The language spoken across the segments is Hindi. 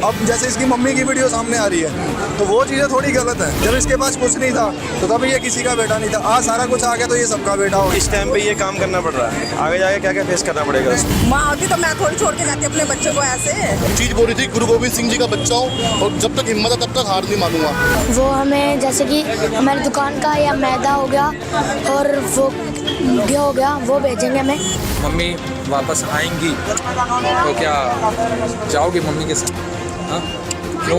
अब जैसे इसकी मम्मी की वीडियो सामने आ रही है तो वो चीज़ें थोड़ी गलत है। जब इसके पास कुछ नहीं था तो तब ये किसी का बेटा नहीं था, आज सारा कुछ आ गया तो ये सबका बेटा हो। इस टाइम पे ये काम करना पड़ रहा है, आगे जाके क्या क्या फेस करना पड़ेगा। माँ होती तो मैं थोड़ी छोड़ के जाती अपने बच्चों को ऐसे। चीज बोली थी गुरु गोविंद सिंह जी का बच्चा हूँ और जब तक हिम्मत है तब तक हार नहीं मानूंगा। वो हमें जैसे कि हमारी दुकान का या मैदा हो गया और वो घी हो गया वो भेजेंगे हमें। मम्मी वापस आएंगी तो क्या जाओगी मम्मी के साथ? हाँ क्यों?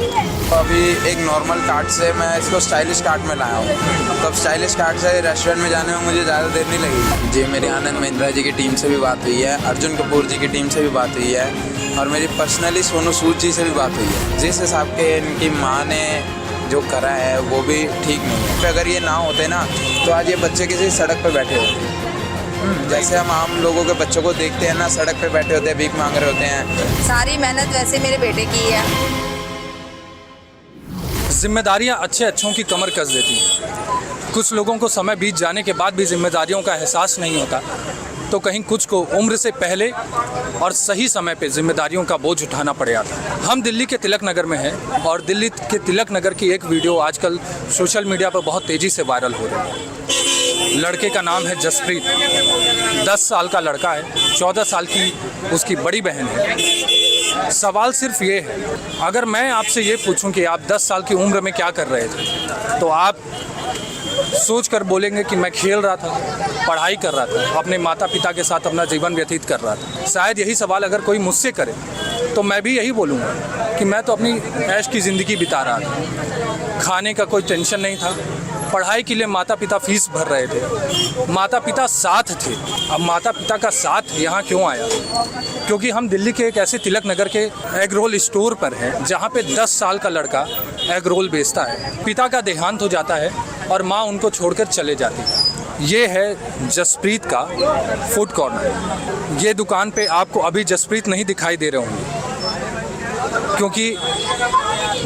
अभी एक नॉर्मल कार्ट से मैं इसको स्टाइलिश कार्ट में लाया हूँ, तो अब स्टाइलिश कार्ट से रेस्टोरेंट में जाने में मुझे ज़्यादा देर नहीं लगी। जी मेरी आनंद महिंद्रा जी की टीम से भी बात हुई है, अर्जुन कपूर जी की टीम से भी बात हुई है और मेरी पर्सनली सोनू सूद जी से भी बात हुई है। जिस हिसाब के इनकी माँ ने जो करा है वो भी ठीक नहीं है। तो अगर ये ना होते ना तो आज ये बच्चे किसी सड़क पर बैठे होते। जैसे हम आम लोगों के बच्चों को देखते हैं ना, सड़क पे बैठे होते हैं, भीख मांग रहे होते हैं। सारी मेहनत वैसे मेरे बेटे की है। जिम्मेदारियां अच्छों की कमर कस देती हैं। कुछ लोगों को समय बीत जाने के बाद भी जिम्मेदारियों का एहसास नहीं होता, तो कहीं कुछ को उम्र से पहले और सही समय पे जिम्मेदारियों का बोझ उठाना पड़ जाता है। हम दिल्ली के तिलक नगर में हैं और दिल्ली के तिलक नगर की एक वीडियो आजकल सोशल मीडिया पर बहुत तेज़ी से वायरल हो रही है। लड़के का नाम है जसप्रीत, 10 साल का लड़का है, 14 साल की उसकी बड़ी बहन है। सवाल सिर्फ ये है, अगर मैं आपसे ये पूछूं कि आप 10 साल की उम्र में क्या कर रहे थे तो आप सोच कर बोलेंगे कि मैं खेल रहा था, पढ़ाई कर रहा था, अपने माता पिता के साथ अपना जीवन व्यतीत कर रहा था। शायद यही सवाल अगर कोई मुझसे करे तो मैं भी यही बोलूँगा कि मैं तो अपनी ऐश की ज़िंदगी बिता रहा था। खाने का कोई टेंशन नहीं था, पढ़ाई के लिए माता पिता फीस भर रहे थे, माता पिता साथ थे। अब माता पिता का साथ यहाँ क्यों आया? क्योंकि हम दिल्ली के एक ऐसे तिलक नगर के एग रोल स्टोर पर हैं जहाँ पे 10 साल का लड़का एग रोल बेचता है। पिता का देहांत हो जाता है और माँ उनको छोड़कर चले जाती है। ये है जसप्रीत का फूड कॉर्नर। ये दुकान पे आपको अभी जसप्रीत नहीं दिखाई दे रहे होंगे क्योंकि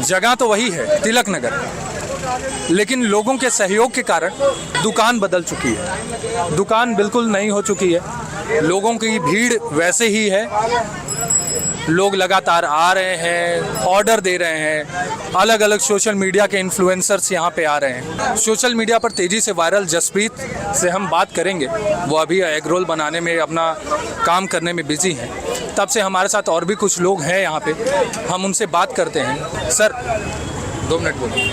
जगह तो वही है तिलक नगर, लेकिन लोगों के सहयोग के कारण दुकान बदल चुकी है। दुकान बिल्कुल नई हो चुकी है, लोगों की भीड़ वैसे ही है, लोग लगातार आ रहे हैं, ऑर्डर दे रहे हैं, अलग अलग सोशल मीडिया के इन्फ्लुएंसर्स यहाँ पे आ रहे हैं। सोशल मीडिया पर तेज़ी से वायरल जसप्रीत से हम बात करेंगे। वो अभी एग रोल बनाने में अपना काम करने में बिजी हैं। तब से हमारे साथ और भी कुछ लोग हैं यहाँ पे, हम उनसे बात करते हैं। सर 2 मिनट बोलिए,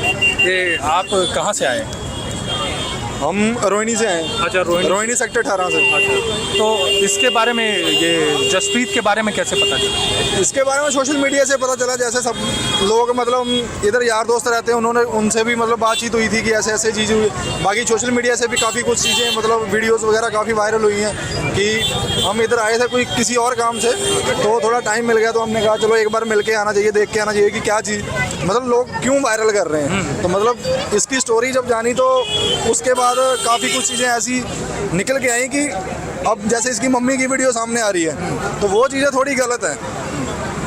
ये आप कहाँ से आए हैं? हम रोहिणी से हैं। अच्छा, रोहिणी सेक्टर 18 से। अच्छा, तो इसके बारे में, ये जसप्रीत के बारे में कैसे पता चला? इसके बारे में सोशल मीडिया से पता चला। जैसे सब लोग मतलब इधर यार दोस्त रहते हैं, उन्होंने उनसे भी मतलब बातचीत हुई थी कि ऐसे ऐसे चीज़ हुई। बाकी सोशल मीडिया से भी काफ़ी कुछ चीज़ें मतलब वीडियोस वगैरह काफ़ी वायरल हुई हैं कि हम इधर आए थे कोई किसी और काम से, तो थोड़ा टाइम मिल गया तो हमने कहा चलो एक बार मिल के आना चाहिए, देख के आना चाहिए कि क्या चीज़ मतलब लोग क्यों वायरल कर रहे हैं। तो मतलब इसकी स्टोरी जब जानी तो उसके बाद काफ़ी कुछ चीज़ें ऐसी निकल के आई कि अब जैसे इसकी मम्मी की वीडियो सामने आ रही है तो वो चीज़ें थोड़ी गलत है।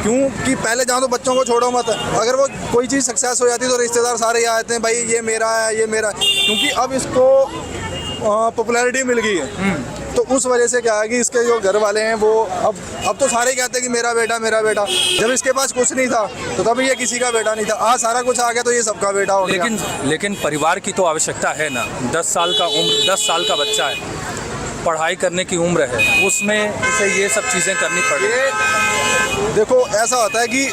क्योंकि पहले जहाँ तो बच्चों को छोड़ो मत, अगर वो कोई चीज़ सक्सेस हो जाती तो रिश्तेदार सारे आ जाते हैं, भाई ये मेरा है, ये मेरा है। क्योंकि अब इसको पॉपुलैरिटी मिल गई है तो उस वजह से क्या है कि इसके जो घर वाले हैं वो अब तो सारे कहते हैं कि मेरा बेटा मेरा बेटा। जब इसके पास कुछ नहीं था तो तब ये किसी का बेटा नहीं था, आज सारा कुछ आ गया तो ये सबका बेटा हो गया। लेकिन परिवार की तो आवश्यकता है ना। 10 साल का उम्र, 10 साल का बच्चा है, पढ़ाई करने की उम्र है, उसमें उसे ये सब चीज़ें करनी पड़े। देखो ऐसा होता है कि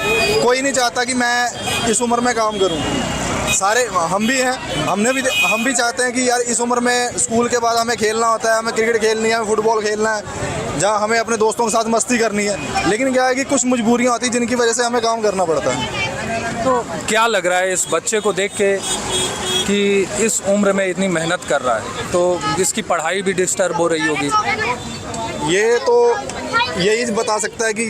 कोई नहीं चाहता कि मैं इस उम्र में काम करूं। सारे हम भी हैं, हम भी चाहते हैं कि यार इस उम्र में स्कूल के बाद हमें खेलना होता है, हमें क्रिकेट खेलनी है, हमें फुटबॉल खेलना है, जहाँ हमें अपने दोस्तों के साथ मस्ती करनी है। लेकिन क्या है कि कुछ मजबूरियाँ होती हैं जिनकी वजह से हमें काम करना पड़ता है। तो क्या लग रहा है इस बच्चे को देख के कि इस उम्र में इतनी मेहनत कर रहा है तो इसकी पढ़ाई भी डिस्टर्ब हो रही होगी? ये तो यही बता सकता है कि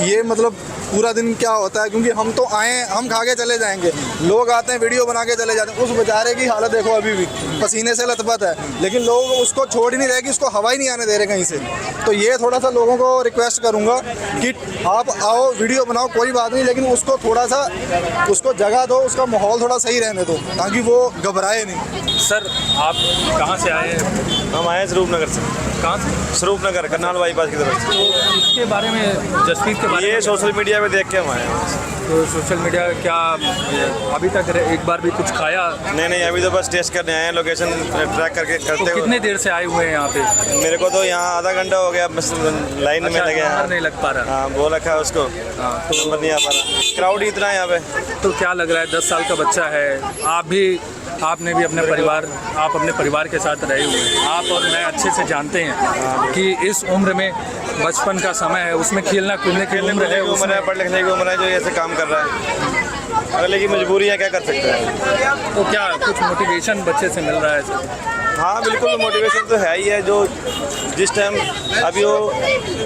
ये मतलब पूरा दिन क्या होता है। क्योंकि हम तो आए, हम खा के चले जाएंगे, लोग आते हैं वीडियो बना के चले जाते हैं। उस बेचारे की हालत देखो, अभी भी पसीने से लथपथ है, लेकिन लोग उसको छोड़ ही नहीं रहे कि उसको हवा ही नहीं आने दे रहे कहीं से। तो ये थोड़ा सा लोगों को रिक्वेस्ट करूँगा कि आप आओ, वीडियो बनाओ, कोई बात नहीं, लेकिन उसको थोड़ा सा उसको जगह दो, उसका माहौल थोड़ा सही रहने दो ताकि वो घबराए नहीं। सर आप कहाँ से आए हैं? हम आए स्वरूप नगर से। कहाँ से? स्वरूप नगर, करनाल बाईपास की तरफ से। तो इसके बारे में, जसप्रीत के बारे में, ये सोशल मीडिया पे देख के हम आए हैं। तो सोशल मीडिया क्या अभी तक एक बार भी कुछ खाया? नहीं, अभी तो बस टेस्ट करने आए हैं, लोकेशन ट्रैक करके तो करते कितने देर से आए हुए हैं यहाँ पे? मेरे को तो यहाँ आधा घंटा हो गया, बस लाइन में लगे नंबर हैं। नहीं लग पा रहा। हाँ, बोल रखा है उसको, हाँ, तो नंबर नहीं आ पा रहा, क्राउड इतना है यहाँ पे। तो क्या लग रहा है, 10 साल का बच्चा है, आपने भी अपने परिवार के साथ रहे हुए हैं, आप और मैं अच्छे से जानते हैं कि इस उम्र में बचपन का समय है, उसमें खेलना कूदने की उम्र है, उम्र है, पढ़ लिखने की उम्र है, जो ऐसे काम कर रहा है। अगले की मजबूरी है, क्या कर सकते हैं। तो क्या कुछ मोटिवेशन बच्चे से मिल रहा है? हाँ बिल्कुल, मोटिवेशन तो है ही है। जो जिस टाइम अभी वो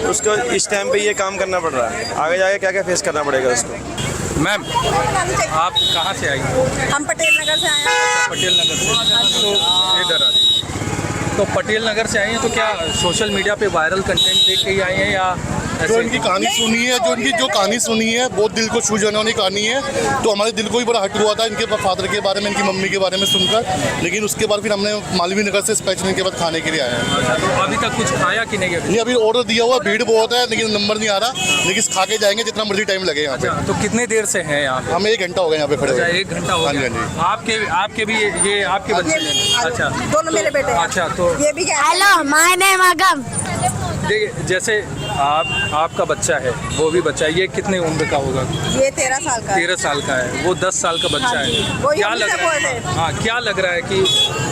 उसको इस टाइम पे ये काम करना पड़ रहा है, आगे जाके क्या क्या फेस करना पड़ेगा उसको। मैम, आप कहाँ से आई? हम पटेल नगर से आए हैं। पटेल नगर से। तो इधर आ जाइए। तो पटेल नगर से आई हैं, तो क्या सोशल मीडिया पे वायरल कंटेंट देख के ही आई हैं या जो इनकी कहानी सुनी है, जो कहानी सुनी है, बहुत दिल को छू जाने वाली कहानी है। तो हमारे दिल को भी बड़ा हट हुआ था इनके फादर के बारे में, इनकी मम्मी के बारे में सुनकर। लेकिन उसके बाद फिर हमने मालवीय नगर से स्पेशल इनके बाद खाने के लिए आए हैं। तो अभी तक कुछ खाया कि नहीं? नहीं, अभी ऑर्डर दिया हुआ, भीड़ बहुत है लेकिन नंबर नहीं आ रहा। लेकिन खा के जाएंगे जितना मर्जी टाइम लगे यहाँ पे। अच्छा, तो कितने देर से हैं यहाँ पे? हमें 1 घंटा हो गया यहाँ पे खड़े हुए। 1 घंटा हो हाँ जी, गया। हाँ जी। आपके भी ये आपके बच्चे हैं? अच्छा, दोनों मेरे बेटे हैं। अच्छा, तो ये भी क्या है? हेलो, माय नेम अगम। देखिए, जैसे आपका बच्चा है, वो भी बच्चा है, ये कितने उम्र का होगा? ये 13 साल का है। 13 साल का है, वो 10 साल का बच्चा हाँ जी, है। वही क्या हम लग से रहा बोल रहे है? हैं। हाँ, क्या लग रहा है कि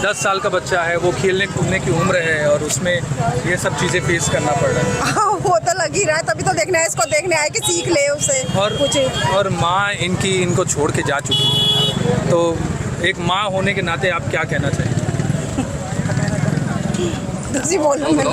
10 साल का बच्चा है, वो खेलने कूदने की उम्र है और उसमें ये सब चीज़ें फेस करना पड़ रहा है? हाँ, वो तो लग ही रहा है, तभी तो देखना है, इसको देखने आए कि सीख ले उससे कुछ। और माँ इनको छोड़ के जा चुकी है, तो एक माँ होने के नाते आप क्या कहना चाहिए? दूसरी बोलूँ मैं।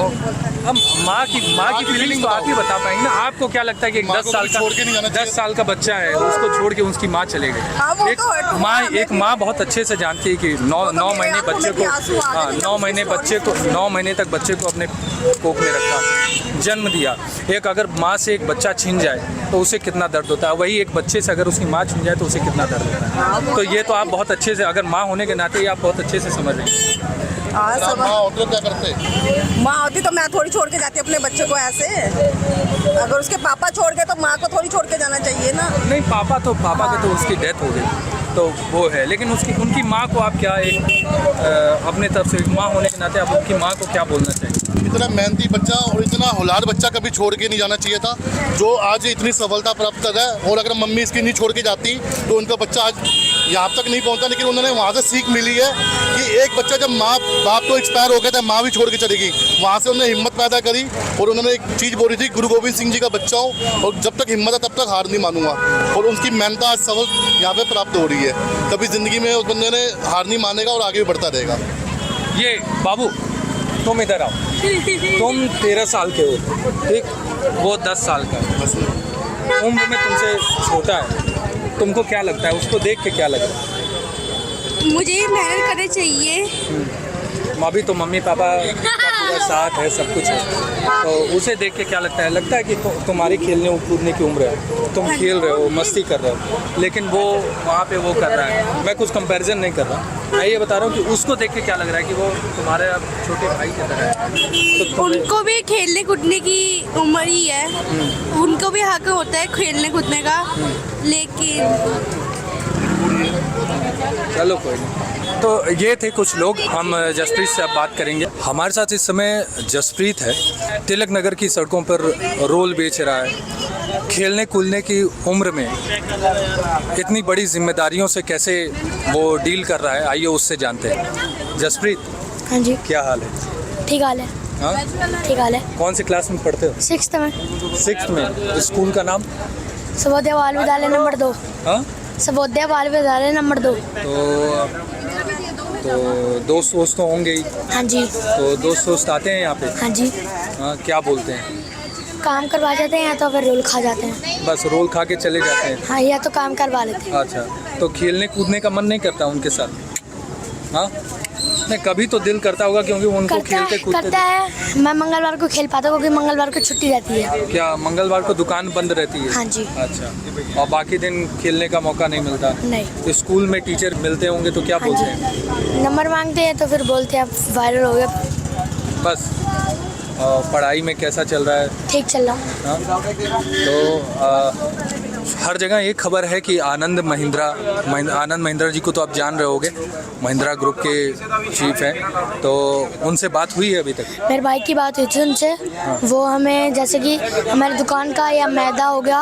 अब माँ की फीलिंग तो आप ही बता पाएंगे ना। आपको क्या लगता है कि एक माँ 10 को साल भी छोड़ के नहीं जाना का चाहिए। 10 साल का बच्चा है, उसको छोड़ के उसकी माँ चले हाँ, वो गई? तो है, एक माँ बहुत अच्छे से जानती है कि 9 महीने आंखों बच्चे में भी आंसू को, आ गए हाँ, जब 9 उसकी महीने तक बच्चे को अपने कोख में रखा, जन्म दिया। एक अगर माँ से एक बच्चा छीन जाए तो उसे कितना दर्द होता है, वही एक बच्चे से अगर उसकी माँ छीन जाए तो उसे कितना दर्द होता है। तो ये तो आप बहुत अच्छे से, अगर माँ होने के नाते, ये आप बहुत अच्छे से समझ रहे हैं। हाँ, सब माँ होते तो क्या करते? माँ होती तो मैं थोड़ी छोड़ के जाती अपने बच्चे को ऐसे। अगर उसके पापा छोड़ गए तो माँ को थोड़ी छोड़ के जाना चाहिए ना। नहीं, पापा के तो उसकी डेथ हो गई, तो वो है, लेकिन उनकी माँ को आप क्या अपने तरफ से एक माँ होने के नाते आप उनकी माँ को क्या बोलना चाहिए? इतना मेहनती बच्चा और इतना होलार बच्चा कभी छोड़ के नहीं जाना चाहिए था, जो आज इतनी सफलता प्राप्त कर रहा है। और अगर मम्मी इसकी नहीं छोड़ के जाती तो उनका बच्चा आज यहाँ तक नहीं पहुँचता। लेकिन उन्होंने वहाँ से सीख मिली है कि एक बच्चा जब माँ बाप तो एक्सपायर हो गया था, माँ भी छोड़ के चलेगी, वहाँ से उन्होंने हिम्मत पैदा करी। और उन्होंने एक चीज़ बोली थी, गुरु गोविंद सिंह जी का बच्चा हूँ और जब तक हिम्मत है तब तक हार नहीं मानूंगा। और उनकी मेहनत आज सफल यहाँ पे प्राप्त हो रही है। कभी ज़िंदगी में उस बंदे ने हार नहीं मानेगा और आगे भी बढ़ता रहेगा। ये बाबू, तुम इधर आओ। तुम 13 साल के हो, ठीक? वो 10 साल का है, उम्र में तुमसे छोटा है। तुमको क्या लगता है, उसको देख के क्या लगता है? मुझे मेहनत करनी चाहिए। अभी तो मम्मी पापा का पूरा साथ है, सब कुछ है, तो उसे देख के क्या लगता है? लगता है कि तुम्हारी खेलने कूदने की उम्र है, तुम खेल रहे हो, मस्ती कर रहे हो, लेकिन वो वहाँ पे वो कर रहा है। मैं कुछ कंपैरिजन नहीं कर रहा, मैं ये बता रहा हूँ कि उसको देख के क्या लग रहा है कि वो तुम्हारे अब छोटे भाई की तरह है। तो उनको भी खेलने कूदने की उम्र ही है, उनको भी हक होता है खेलने कूदने का, लेकिन चलो कोई नहीं। तो ये थे कुछ लोग, हम जसप्रीत से अब बात करेंगे। हमारे साथ इस समय जसप्रीत है, तिलक नगर की सड़कों पर रोल बेच रहा है। खेलने कूदने की उम्र में इतनी बड़ी जिम्मेदारियों से कैसे वो डील कर रहा है, आइए उससे जानते हैं। जसप्रीत, हाँ जी, क्या हाल है? ठीक हाल है। हाँ, ठीक हाल है। कौन सी क्लास में पढ़ते हो? 6th में। 6th में। स्कूल का नाम? सबोदय बाल विद्यालय नंबर 2। हाँ, सबोदय बाल विद्यालय नंबर 2। तो दोस्त तो होंगे ही। हाँ जी। तो दोस्त आते हैं यहाँ पे? हाँ जी। हाँ, क्या बोलते हैं? काम करवा जाते हैं या तो फिर रोल खा जाते हैं। बस रोल खा के चले जाते हैं? हाँ, या तो काम करवा लेते हैं। अच्छा, तो खेलने कूदने का मन नहीं करता उनके साथ? हाँ, नहीं, कभी तो दिल करता होगा क्योंकि उनको खेलते कूदते। करता है। मैं मंगलवार को खेल पाता हूँ क्योंकि मंगलवार को छुट्टी रहती है। क्या मंगलवार को दुकान बंद रहती है? हाँ जी। अच्छा, और बाकी दिन खेलने का मौका नहीं मिलता? नहीं। तो स्कूल में टीचर मिलते होंगे तो क्या हाँ बोलते हैं? नंबर मांगते हैं तो फिर बोलते हैं आप वायरल हो गया। बस। और पढ़ाई में कैसा चल रहा है? ठीक चल रहा हूँ। हाँ? तो हर जगह एक खबर है कि आनंद महिंद्रा जी को तो आप जान रहे होगे, महिंद्रा ग्रुप के चीफ हैं, तो उनसे बात हुई है अभी तक? मेरे भाई की बात हुई थी उनसे। वो हमें जैसे कि हमारी दुकान का या मैदा हो गया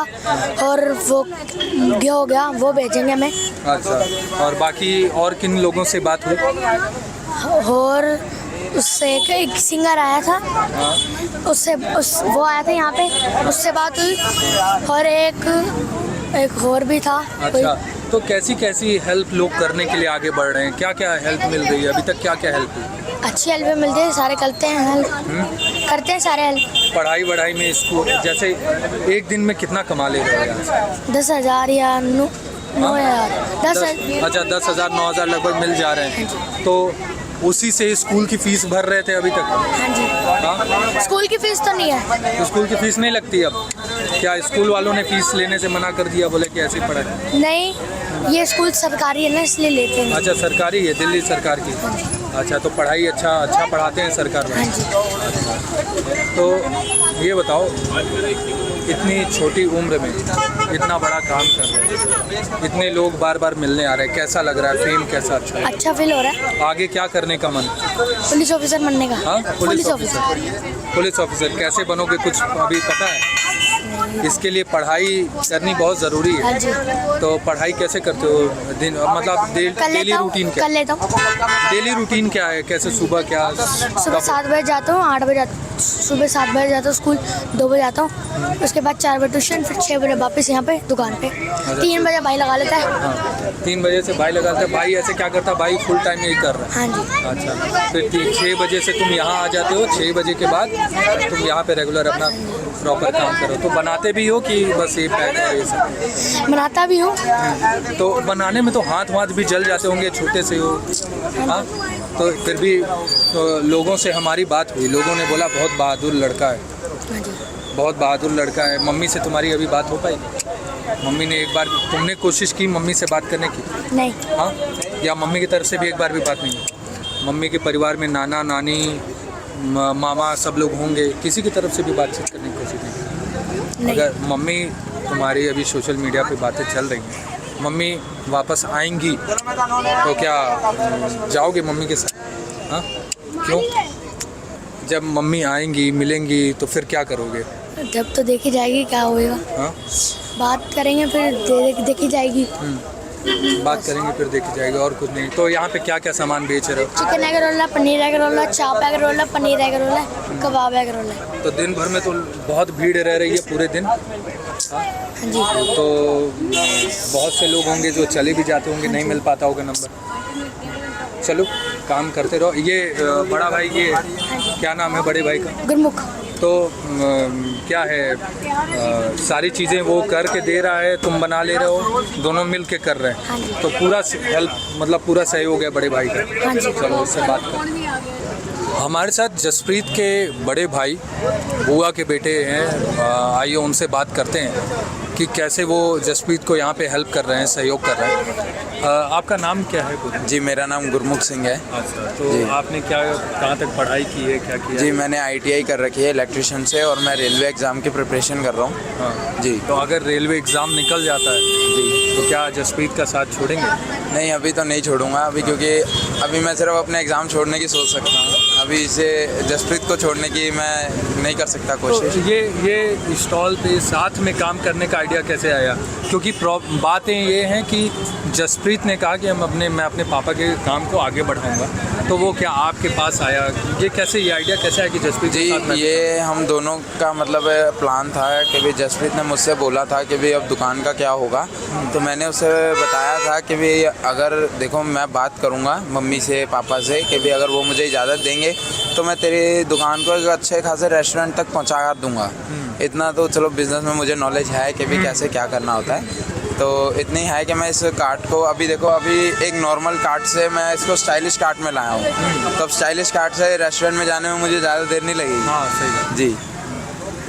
और वो घी हो गया वो भेजेंगे हमें। अच्छा, और बाकी और किन लोगों से बात हुई? और उससे एक सिंगर आया था, वो आया था यहाँ पे, उससे बात हुई। और एक और भी था। अच्छा, तो कैसी कैसी हेल्प लोग करने के लिए आगे बढ़ रहे हैं? क्या क्या हेल्प मिल रही है अभी तक? क्या क्या हेल्प हुई? अच्छी हेल्प मिलती है, सारे करते हैं हेल्प, करते हैं सारे हेल्प। पढ़ाई में स्कूल जैसे एक दिन में कितना कमा ले रहे हो यहाँ से? 10,000 या 9,000 अच्छा, 10,000 9,000 लगभग मिल जा रहे हैं। तो उसी से स्कूल की फीस भर रहे थे अभी तक? हाँ जी। हाँ? स्कूल की फीस तो नहीं है। तो स्कूल की फीस नहीं लगती अब? क्या स्कूल वालों ने फीस लेने से मना कर दिया, बोले कि ऐसे पढ़ाई? नहीं, ये स्कूल सरकारी है ना, इसलिए लेते हैं। अच्छा, सरकारी है, दिल्ली सरकार की। अच्छा, तो पढ़ाई अच्छा पढ़ाते हैं सरकार में? हाँ जी। तो ये बताओ, इतनी छोटी उम्र में इतना बड़ा काम कर रहे हैं, इतने लोग बार बार मिलने आ रहे हैं, कैसा लग रहा है? फेम कैसा? अच्छा फील हो रहा है। आगे क्या करने का मन? पुलिस ऑफिसर बनने का। हाँ, पुलिस ऑफिसर। पुलिस ऑफिसर कैसे बनोगे, कुछ अभी पता है? इसके लिए पढ़ाई करनी बहुत ज़रूरी हाँ है। जी। तो पढ़ाई कैसे करते हो दिन, मतलब डेली रूटीन क्या? कर लेता हूँ। डेली रूटीन क्या है? कैसे सुबह क्या? सुबह 7 बजे जाता हूँ, 8 बजे सुबह 7 बजे जाता हूँ स्कूल, 2 बजे आता हूँ, उसके बाद 4 बजे ट्यूशन, फिर 6 बजे वापस यहाँ पे दुकान पे। 3 बजे भाई लगा लेता है। हाँ, 3 बजे से भाई लगाता है। भाई ऐसे क्या करता है? भाई फुल टाइम यही कर रहा है? हाँ जी। अच्छा, फिर 6 बजे से तुम यहाँ आ जाते हो, 6 बजे के बाद तुम यहाँ पे रेगुलर अपना प्रॉपर काम करो। तो बनाते भी हो कि बस ये पैक और ये सब? बनाता भी हूँ। तो बनाने में तो हाथ भी जल जाते होंगे, छोटे से हो। हाँ, तो फिर भी तो लोगों से हमारी बात हुई, लोगों ने बोला बहुत बहादुर लड़का है, हाँ जी। बहुत बहादुर लड़का है। मम्मी से तुम्हारी अभी बात हो पाई? मम्मी ने एक बार, तुमने कोशिश की मम्मी से बात करने की? नहीं। हाँ, या मम्मी की तरफ से भी एक बार भी बात नहीं हुई? मम्मी के परिवार में नाना नानी मामा सब लोग होंगे, किसी की तरफ से भी बातचीत करने की कोशिश नहीं? अगर मम्मी तुम्हारी अभी सोशल मीडिया पे बातें चल रही हैं, मम्मी वापस आएंगी तो क्या जाओगे मम्मी के साथ? हाँ, क्यों? जब मम्मी आएंगी मिलेंगी तो फिर क्या करोगे? जब तो देखी जाएगी क्या होएगा। हाँ, बात करेंगे फिर देखी जाएगी। बात करेंगे फिर देखी जाएगी, और कुछ नहीं। तो यहाँ पे क्या क्या सामान बेच रहे हो? चिकन एग रोल है, पनीर एग रोल है, चाप एग रोल है, पनीर एग रोल है, कबाब एग रोल है। तो दिन भर में तो बहुत भीड़ रह रही है पूरे दिन? हाँ जी। तो बहुत से लोग होंगे जो चले भी जाते होंगे, नहीं मिल पाता होगा नंबर। चलो काम करते रहो। ये बड़ा भाई, ये क्या नाम है बड़े भाई का? गुरमुख। तो क्या है, सारी चीज़ें वो करके दे रहा है, तुम बना ले रहे हो, दोनों मिल के कर रहे हाँ हैं? जी। तो पूरा हेल्प, मतलब पूरा सहयोग है बड़े भाई का? हाँ जी। चलो उससे बात कर। हमारे साथ जसप्रीत के बड़े भाई, बुआ के बेटे हैं, आइए उनसे बात करते हैं कि कैसे वो जसप्रीत को यहाँ पे हेल्प कर रहे हैं, सहयोग कर रहे हैं। आपका नाम क्या है? जी, मेरा नाम गुरमुख सिंह है। अच्छा, तो जी। आपने कहाँ तक पढ़ाई की है, क्या किया? जी, मैंने ITI कर रखी है इलेक्ट्रिशियन से, और मैं रेलवे एग्ज़ाम की प्रिपरेशन कर रहा हूँ। हाँ। जी। तो अगर रेलवे एग्ज़ाम निकल जाता है जी, तो क्या जसप्रीत का साथ छोड़ेंगे? नहीं, अभी तो नहीं छोड़ूंगा अभी, क्योंकि अभी मैं सिर्फ अपने एग्ज़ाम छोड़ने की सोच सकता हूँ। अभी इसे जसप्रीत को छोड़ने की मैं नहीं कर सकता कोशिश। तो ये स्टॉल पे साथ में काम करने का आइडिया कैसे आया? क्योंकि बातें ये हैं कि जसप्रीत ने कहा कि मैं अपने पापा के काम को आगे बढ़ाऊंगा, तो वो क्या आपके पास आया? ये कैसे, ये आइडिया कैसे आया कि जसप्रीत जी, के साथ में? ये हम दोनों का मतलब प्लान था कि भाई जसप्रीत ने मुझसे बोला था कि भाई अब दुकान का क्या होगा, तो मैंने उसे बताया था कि भाई अगर देखो मैं बात करूँगा मम्मी से पापा से कि भाई अगर वो मुझे इजाज़त देंगे तो मैं तेरी दुकान को एक अच्छे खासे रेस्टोरेंट तक पहुँचा दूँगा। इतना तो चलो बिज़नेस में मुझे नॉलेज है कि भाई कैसे क्या करना होता है। तो इतनी है कि मैं इस कार्ट को अभी देखो, अभी एक नॉर्मल कार्ट से मैं इसको स्टाइलिश कार्ट में लाया हूँ। तो अब स्टाइलिश कार्ट से रेस्टोरेंट में जाने में मुझे ज़्यादा देर नहीं लगेगी। हाँ, सही। जी,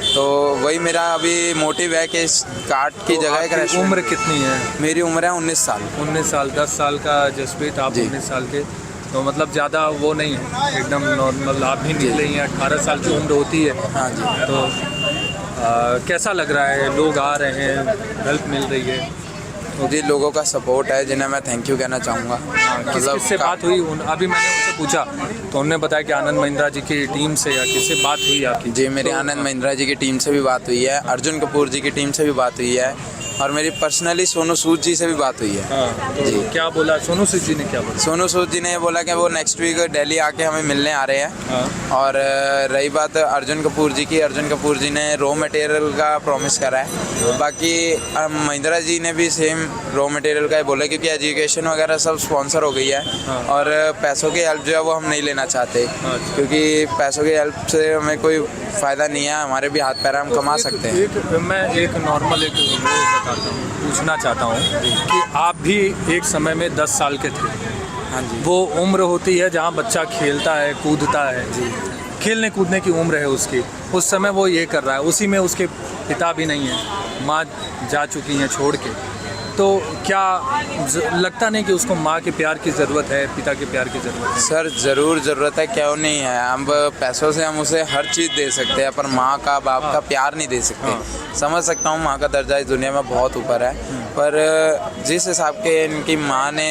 तो वही मेरा अभी मोटिव है कि इस कार्ट की तो जगह एक आपकी रेस्टोरेंट। उम्र कितनी है? मेरी उम्र है 19 साल। 19 साल, 10 साल का जसप्रीत, आप जी। 19 साल के, तो मतलब ज़्यादा वो नहीं है, एकदम नॉर्मल। आप भी निकले ही हैं, 18 साल की उम्र होती है। हाँ जी। तो कैसा लग रहा है? लोग आ रहे हैं, हेल्प मिल रही है? मुझे लोगों का सपोर्ट है जिन्हें मैं थैंक यू कहना चाहूँगा। किससे बात हुई? अभी मैंने उनसे पूछा तो उन्होंने बताया कि आनंद महिंद्रा जी की टीम से या किससे बात हुई आपकी? जी, मेरी आनंद महिंद्रा जी की टीम से भी बात हुई है, अर्जुन कपूर जी की टीम से भी बात हुई है और मेरी पर्सनली सोनू सूद जी से भी बात हुई है। तो जी। क्या बोला सोनू सूद जी ने? क्या बोला? सोनू सूद जी ने बोला कि वो नेक्स्ट वीक दिल्ली आके हमें मिलने आ रहे हैं। और रही बात अर्जुन कपूर जी की, अर्जुन कपूर जी ने रॉ मटेरियल का प्रॉमिस करा है। बाकी महिंद्रा जी ने भी सेम रॉ मटेरियल का ही बोला, क्योंकि एजुकेशन वगैरह सब स्पॉन्सर हो गई है और पैसों की हेल्प जो है वो हम नहीं लेना चाहते, क्योंकि पैसों की हेल्प से हमें कोई फ़ायदा नहीं है, हमारे भी हाथ पैर हम कमा सकते हैं। मैं एक नॉर्मल पूछना चाहता हूँ कि आप भी एक समय में 10 साल के थे। हाँ जी। वो उम्र होती है जहाँ बच्चा खेलता है, कूदता है, खेलने कूदने की उम्र है उसकी। उस समय वो ये कर रहा है, उसी में उसके पिता भी नहीं है, माँ जा चुकी हैं छोड़ के। तो क्या लगता नहीं कि उसको माँ के प्यार की ज़रूरत है, पिता के प्यार की ज़रूरत है? सर ज़रूर ज़रूरत है, क्यों नहीं है। हम पैसों से हम उसे हर चीज़ दे सकते हैं, पर माँ का बाप का प्यार नहीं दे सकते। समझ सकता हूँ माँ का दर्जा इस दुनिया में बहुत ऊपर है, पर जिस हिसाब के इनकी माँ ने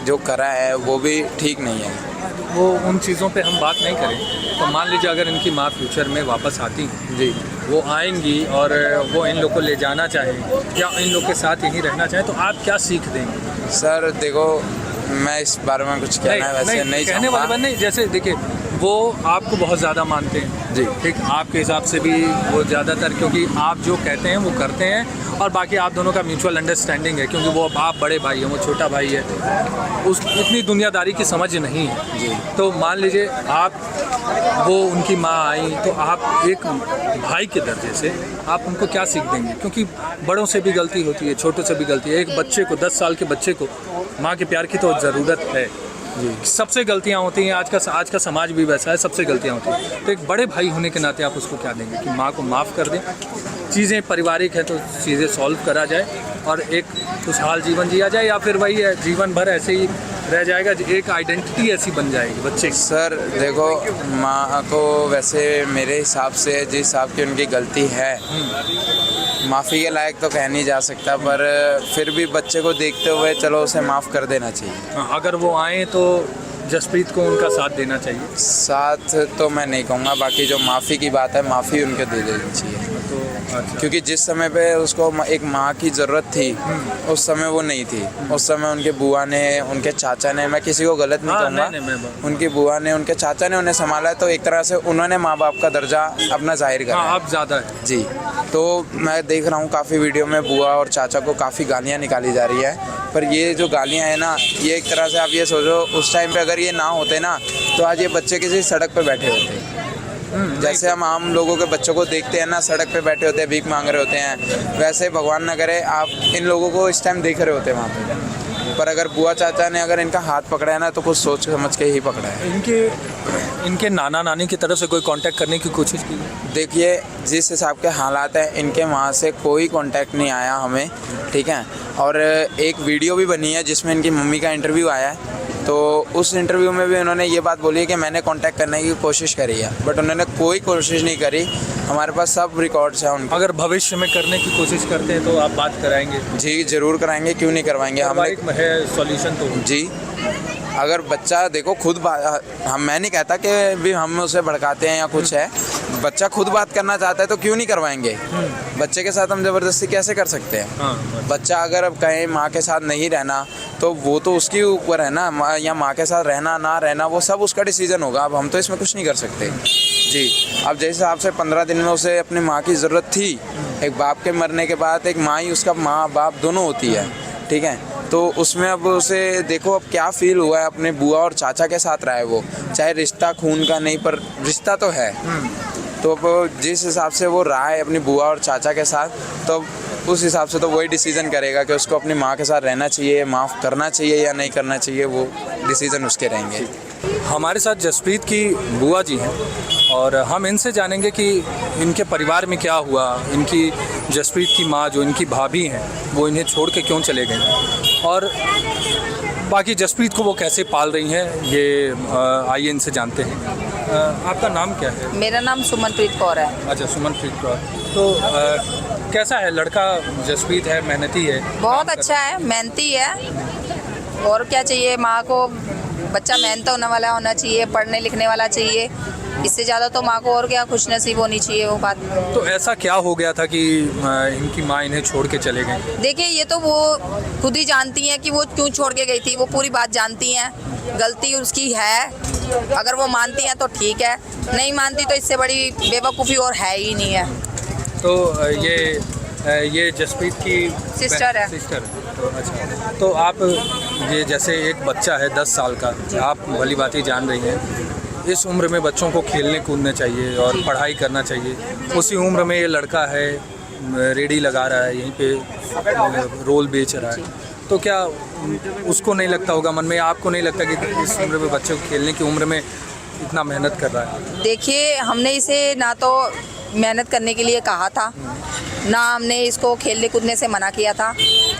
जो करा है वो भी ठीक नहीं है। वो उन चीज़ों पे हम बात नहीं करें तो मान लीजिए अगर इनकी माँ फ्यूचर में वापस आती हैं, जी, वो आएंगी और वो इन लोग को ले जाना चाहें या इन लोग के साथ यहीं रहना चाहें, तो आप क्या सीख देंगे? सर देखो, मैं इस बारे में कुछ कहना है वैसे नहीं कहने वाली बात नहीं। जैसे देखिए, वो आपको बहुत ज़्यादा मानते हैं जी, ठीक, आपके हिसाब से भी वो ज़्यादातर, क्योंकि आप जो कहते हैं वो करते हैं और बाकी आप दोनों का म्यूचुअल अंडरस्टैंडिंग है, क्योंकि वो आप बड़े भाई हैं, वो छोटा भाई है, उस इतनी दुनियादारी की समझ नहीं है जी। तो मान लीजिए आप, वो उनकी माँ आई तो आप एक भाई के दर्जे से आप उनको क्या सीख देंगे? क्योंकि बड़ों से भी गलती होती है, छोटों से भी गलती है। एक बच्चे को, 10 साल के बच्चे को माँ के प्यार की तो ज़रूरत है जी। सबसे गलतियाँ होती हैं, आज का समाज भी वैसा है, सबसे गलतियाँ होती हैं। तो एक बड़े भाई होने के नाते आप उसको क्या देंगे कि माँ को माफ़ कर दें, चीज़ें पारिवारिक है तो चीज़ें सॉल्व करा जाए और एक खुशहाल जीवन जिया जाए, या फिर वही है जीवन भर ऐसे ही रह जाएगा, एक आइडेंटिटी ऐसी बन जाएगी बच्चे की? सर देखो, माँ को वैसे मेरे हिसाब से जिस हिसाब की उनकी गलती है, माफ़ी के लायक तो कह नहीं जा सकता, पर फिर भी बच्चे को देखते हुए चलो उसे माफ़ कर देना चाहिए। अगर वो आए तो जसप्रीत को उनका साथ देना चाहिए? साथ तो मैं नहीं कहूँगा, बाकी जो माफ़ी की बात है, माफ़ी उनके दे देनी चाहिए। तो अच्छा। क्योंकि जिस समय पे उसको एक माँ की ज़रूरत थी उस समय वो नहीं थी। उस समय उनके बुआ ने, उनके चाचा ने, मैं किसी को गलत नहीं कहूँगा, उनकी बुआ ने, उनके चाचा ने उन्हें संभाला, तो एक तरह से उन्होंने माँ बाप का दर्जा अपना जाहिर करा। आप ज़्यादा है जी। तो मैं देख रहा हूँ काफ़ी वीडियो में बुआ और चाचा को काफ़ी गालियाँ निकाली जा रही है, पर ये जो गालियाँ हैं ना, ये एक तरह से आप ये सोचो उस टाइम पे अगर ये ना होते ना तो आज ये बच्चे किसी सड़क पे बैठे होते। जैसे हम आम लोगों के बच्चों को देखते हैं ना, सड़क पे बैठे होते हैं, भीख मांग रहे होते हैं, वैसे भगवान न करे आप इन लोगों को इस टाइम देख रहे होते हैं वहाँ पे। पर अगर बुआ चाचा ने अगर इनका हाथ पकड़ा है ना तो कुछ सोच समझ के ही पकड़ा है। इनके नाना नानी की तरफ से कोई कांटेक्ट करने की कोशिश की? देखिए, जिस हिसाब के हालात हैं, इनके वहाँ से कोई कांटेक्ट नहीं आया हमें, ठीक है। और एक वीडियो भी बनी है जिसमें इनकी मम्मी का इंटरव्यू आया है, तो उस इंटरव्यू में भी उन्होंने ये बात बोली है कि मैंने कांटेक्ट करने की कोशिश करी है, बट उन्होंने कोई कोशिश नहीं करी। हमारे पास सब रिकॉर्ड्स हैं उनके। अगर भविष्य में करने की कोशिश करते हैं तो आप बात कराएंगे? जी ज़रूर कराएंगे, क्यों नहीं करवाएंगे। हमने है सॉल्यूशन तो जी, अगर बच्चा देखो खुद मैं नहीं कहता कि भी हम उसे भड़काते हैं या कुछ है, बच्चा खुद बात करना चाहता है तो क्यों नहीं करवाएंगे। बच्चे के साथ हम ज़बरदस्ती कैसे कर सकते हैं? बच्चा अगर अब कहीं माँ के साथ नहीं रहना तो वो तो उसके ऊपर है ना, या माँ के साथ रहना ना रहना वो सब उसका डिसीजन होगा। अब हम तो इसमें कुछ नहीं कर सकते जी। अब जैसे आपसे 15 दिन में उसे अपनी माँ की ज़रूरत थी, एक बाप के मरने के बाद एक माँ ही उसका माँ बाप दोनों होती है, ठीक है। तो उसमें अब उसे देखो अब क्या फील हुआ है, अपने बुआ और चाचा के साथ रहा है वो, चाहे रिश्ता खून का नहीं पर रिश्ता तो है। तो अब जिस हिसाब से वो रहा है अपनी बुआ और चाचा के साथ, तो उस हिसाब से तो वही डिसीजन करेगा कि उसको अपनी माँ के साथ रहना चाहिए, माफ़ करना चाहिए या नहीं करना चाहिए, वो डिसीजन उसके रहेंगे। हमारे साथ जसप्रीत की बुआ जी हैं और हम इनसे जानेंगे कि इनके परिवार में क्या हुआ। इनकी जसप्रीत की माँ जो इनकी भाभी हैं वो इन्हें छोड़ के क्यों चले गए और बाकी जसप्रीत को वो कैसे पाल रही हैं, ये आइए इनसे जानते हैं। आपका नाम क्या है? मेरा नाम सुमनप्रीत कौर है। अच्छा, सुमनप्रीत कौर। तो कैसा है लड़का? जसप्रीत है, मेहनती है, बहुत अच्छा है, मेहनती है। और क्या चाहिए माँ को? बच्चा मेहनत होने वाला होना चाहिए, पढ़ने लिखने वाला चाहिए। इससे ज़्यादा तो माँ को और क्या खुश नसीब होनी चाहिए वो बात। तो ऐसा क्या हो गया था कि इनकी माँ इन्हें छोड़ के चले गए? देखिए ये तो वो खुद ही जानती हैं कि वो क्यों छोड़ के गई थी, वो पूरी बात जानती हैं। गलती उसकी है, अगर वो मानती हैं तो ठीक है, नहीं मानती तो इससे बड़ी बेवकूफ़ी और है ही नहीं है। तो ये जसप्रीत की सिस्टर है। सिस्टर है। तो अच्छा, तो आप ये जैसे एक बच्चा है 10 साल का, आप भली बात ही जान रही हैं, इस उम्र में बच्चों को खेलने कूदने चाहिए और पढ़ाई करना चाहिए। उसी उम्र में ये लड़का है, रेडी लगा रहा है, यहीं पे रोल बेच रहा है। तो क्या उसको नहीं लगता होगा मन में, आपको नहीं लगता कि इस उम्र में बच्चे को खेलने की उम्र में इतना मेहनत कर रहा है? देखिए हमने इसे ना तो मेहनत करने के लिए कहा था, ना हमने इसको खेलने कूदने से मना किया था।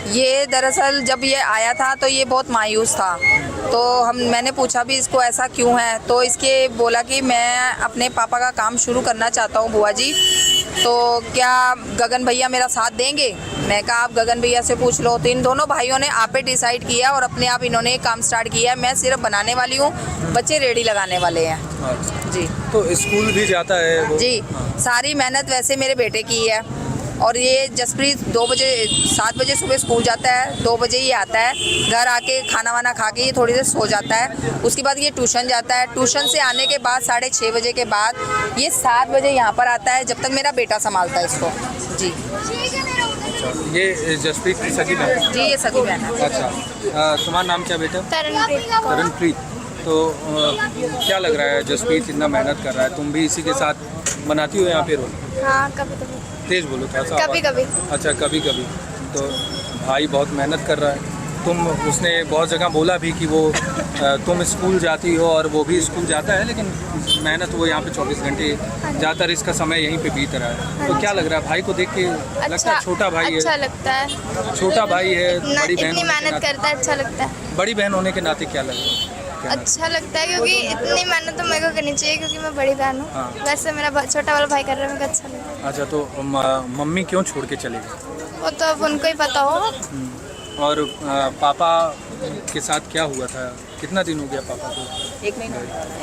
ये दरअसल जब ये आया था तो ये बहुत मायूस था, तो मैंने पूछा भी इसको ऐसा क्यों है, तो इसके बोला कि मैं अपने पापा का काम शुरू करना चाहता हूँ बुआ जी, तो क्या गगन भैया मेरा साथ देंगे? मैं कहा आप गगन भैया से पूछ लो। तो इन दोनों भाइयों ने आप पे डिसाइड किया और अपने आप इन्होंने काम स्टार्ट किया। मैं सिर्फ बनाने वाली हूँ, बच्चे रेडी लगाने वाले हैं। जी। तो स्कूल भी जाता है वो? जी, सारी मेहनत वैसे मेरे बेटे की है। और ये जसप्रीत 7 बजे सुबह स्कूल जाता है, 2 बजे ही आता है, घर आके खाना वाना खा के ये थोड़ी देर सो जाता है। उसके बाद ये ट्यूशन जाता है, ट्यूशन से आने के बाद 6:30 बजे के बाद ये 7 बजे यहाँ पर आता है, जब तक मेरा बेटा संभालता है इसको। जी। ये जसप्रीत की सगी बहन? जी, ये सगी बहन है। अच्छा, तुम्हारा नाम क्या बेटा? तरणप्रीत। तो क्या लग रहा है जसप्रीत इतना मेहनत कर रहा है, तुम भी इसी के साथ बनाती हो यहाँ पे रोल? हाँ, कभी कभी। तेज बोलो थोड़ा सा। कभी कभी। अच्छा, कभी कभी। तो भाई बहुत मेहनत कर रहा है। उसने बहुत जगह बोला भी कि वो तुम स्कूल जाती हो और वो भी स्कूल जाता है, लेकिन मेहनत वो यहाँ पे 24 घंटे ज़्यादातर इसका समय यहीं पे बीत रहा है। तो क्या लग रहा है भाई को देख के? लगता है छोटा भाई है? अच्छा लगता है, छोटा भाई है, बड़ी बहन इतनी मेहनत करता है, अच्छा लगता है। बड़ी बहन होने के नाते क्या लग रहा है? अच्छा लगता है क्योंकि इतनी मेहनत तो मेरे को करनी चाहिए, क्योंकि मैं बड़ी बहन हूँ। हाँ। वैसे मेरा छोटा वाला भाई कर रहा है, मेरे को अच्छा लगता है। अच्छा, तो मम्मी क्यों छोड़ के चले गए? वो तो अब उनको ही पता हो। और पापा के साथ क्या हुआ था? कितना दिन हो गया पापा को? 1 महीना।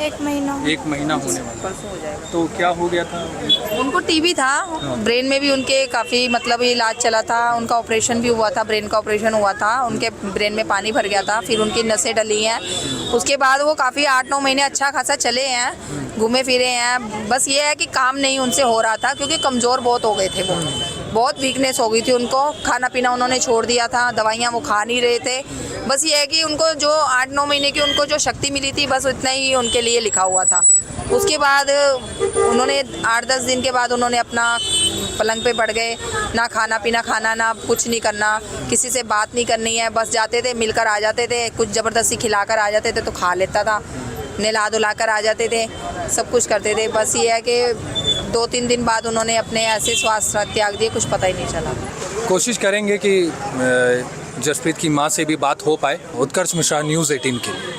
1 महीना। 1 महीना होने वाला। परसों हो जाएगा। तो क्या हो गया था? उनको टीबी था, ब्रेन में भी उनके काफ़ी मतलब इलाज चला था, उनका ऑपरेशन भी हुआ था, ब्रेन का ऑपरेशन हुआ था, उनके ब्रेन में पानी भर गया था, फिर उनकी नसें डली हैं। उसके बाद वो काफ़ी 8-9 महीने अच्छा खासा चले हैं, घूमे फिरे हैं। बस ये है कि काम नहीं उनसे हो रहा था, क्योंकि कमज़ोर बहुत हो गए थे वो, बहुत वीकनेस हो गई थी उनको। खाना पीना उन्होंने छोड़ दिया था, दवाइयाँ वो खा नहीं रहे थे। बस ये है कि उनको जो 8-9 महीने की उनको जो शक्ति मिली थी, बस उतना ही उनके लिए लिखा हुआ था। उसके बाद उन्होंने 8-10 दिन के बाद उन्होंने अपना पलंग पे पड़ गए, ना खाना पीना खाना, ना कुछ नहीं करना, किसी से बात नहीं करनी है, बस जाते थे मिलकर आ जाते थे, कुछ ज़बरदस्ती खिलाकर आ जाते थे तो खा लेता था, नहला धुला कर आ जाते थे, सब कुछ करते थे। बस ये है कि 2-3 दिन बाद उन्होंने अपने ऐसे स्वास्थ्य त्याग दिए, कुछ पता ही नहीं चला। कोशिश करेंगे कि जसप्रीत की माँ से भी बात हो पाए। उत्कर्ष मिश्रा, न्यूज़ 18 के लिए।